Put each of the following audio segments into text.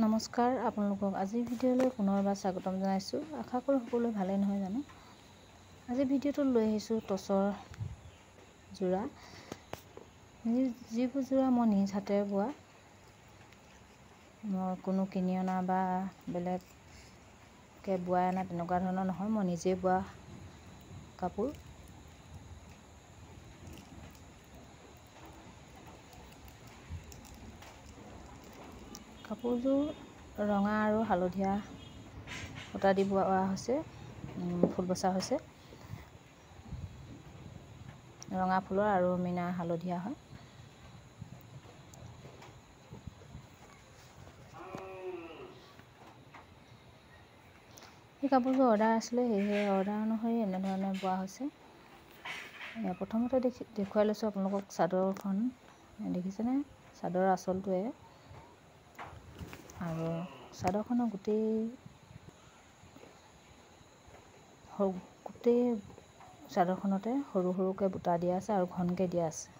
নমস্কাৰ, আপোনালোকক আজিৰ ভিডিঅ'লৈ পুনৰবাৰ স্বাগতম জনাইছোঁ। আশা কৰোঁ সকলোৱে ভালেই নহয় জানো। আজিৰ ভিডিঅ'টো লৈ আহিছোঁ টচৰ যোৰা, যিবোৰ যোৰা মই নিজ হাতেৰে বোৱা। মই কোনো কিনি অনা বা বেলেগকৈ বোৱাই অনা তেনেকুৱা ধৰণৰ নহয়, মই নিজেই বোৱা কাপোৰ। কাপোৰযোৰ ৰঙা আৰু হালধীয়া সূতা দি বোৱা হৈছে, ফুল বচা হৈছে। ৰঙা ফুলৰ আৰু মীনা হালধীয়া হয়। এই কাপোৰযোৰ অৰ্ডাৰ আছিলে, সেয়েহে অৰ্ডাৰ অনুসৰি এনেধৰণে বোৱা হৈছে। প্ৰথমতে দেখুৱাই লৈছোঁ আপোনালোকক চাদৰখন, দেখিছেনে? চাদৰৰ আঁচলটোৱে আৰু চাদৰখনৰ গোটেই চাদৰখনতে সৰু সৰুকৈ বুটা দিয়া আছে আৰু ঘনকৈ দিয়া আছে।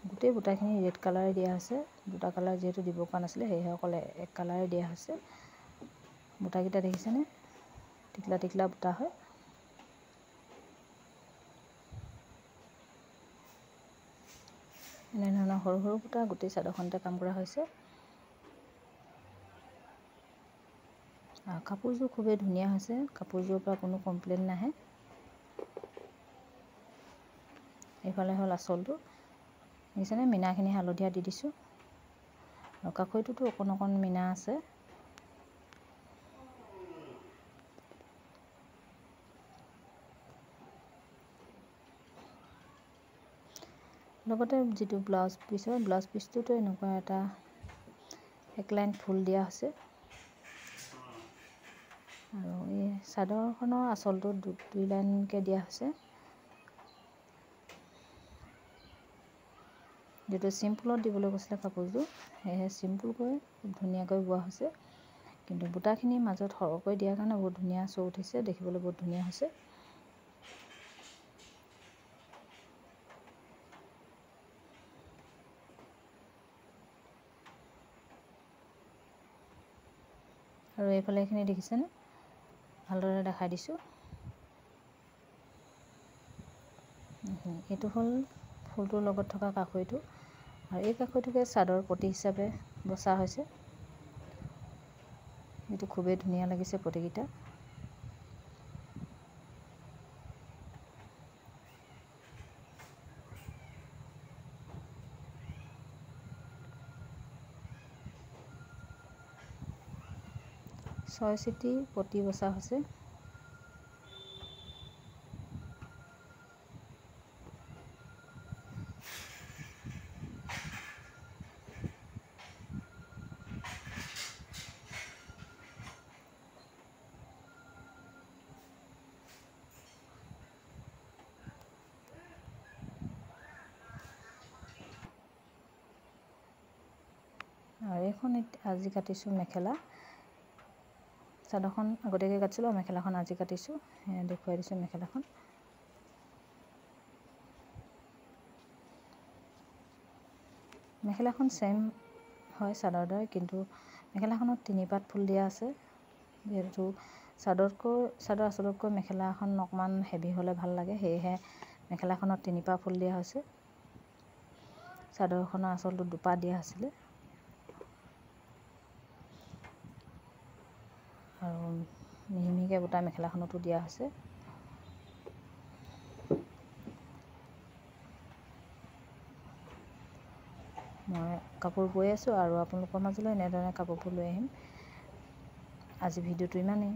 গোটেই বুটাখিনি ৰেড কালাৰে দিয়া হৈছে। দুটা কালাৰ যিহেতু দিব পৰা নাছিলে, সেয়েহে অকল এক কালাৰে দিয়া হৈছে। বুটাকেইটা দেখিছেনে? টিকলা টিকলা বুটা হয়। এনেধৰণৰ সৰু সৰু বুটা গোটেই চাদৰখনতে কাম কৰা হৈছে। কাপোৰযোৰ খুবেই ধুনীয়া হৈছে। কাপোৰযোৰৰ পৰা কোনো কমপ্লেইন নাহে। এইফালে হ'ল আঁচলটো, দেখিছেনে? মীনাখিনি হালধীয়া দি দিছোঁ আৰু কাষৈটোতো অকণ অকণ মীনা আছে। লগতে যিটো ব্লাউজ পিচ হয়, ব্লাউজ পিচটোতো এনেকুৱা এটা এক লাইন ফুল দিয়া হৈছে আৰু এই চাদৰখনৰ আঁচলটো দুই লাইনকৈ দিয়া হৈছে। যিটো চিম্পুলত দিবলৈ কৈছিলে কাপোৰযোৰ, সেয়েহে চিম্পুলকৈ খুব ধুনীয়াকৈ বোৱা হৈছে। কিন্তু বুটাখিনি মাজত সৰহকৈ দিয়াৰ কাৰণে বহুত ধুনীয়া শ্ব' উঠিছে, দেখিবলৈ বহুত ধুনীয়া হৈছে। আৰু এইফালে এইখিনি দেখিছেনে? ভালদৰে দেখাই দিছোঁ। এইটো হ'ল ফুলটোৰ লগত থকা কাষৈটো, আৰু এই কাষৈটোকে চাদৰ পতি হিচাপে বচা হৈছে। এইটো খুবেই ধুনীয়া লাগিছে পতিকেইটা। ছয় চিটি পতি বচা হৈছে। আৰু এইখন আজি কাটিছোঁ মেখেলা। চাদৰখন আগতীয়াকৈ কাটিছিলোঁ আৰু মেখেলাখন আজি কাটিছোঁ, দেখুৱাই দিছোঁ মেখেলাখন। মেখেলাখন ছেম হয় চাদৰ দৰে, কিন্তু মেখেলাখনত 3 পাত ফুল দিয়া আছে। যিহেতু চাদৰ আঁচলতকৈ মেখেলাখন অকণমান হেভি হ'লে ভাল লাগে, সেয়েহে মেখেলাখনত 3 পাত ফুল দিয়া হৈছে। চাদৰখনৰ আঁচলটো 2 পাত দিয়া হৈছিলে আৰু মিহি মিহিকৈ বুটা মেখেলাখনতো দিয়া হৈছে। মই কাপোৰ বৈ আছোঁ আৰু আপোনালোকৰ মাজলৈ এনেধৰণে কাপোৰবোৰ লৈ আহিম। আজি ভিডিঅ'টো ইমানেই।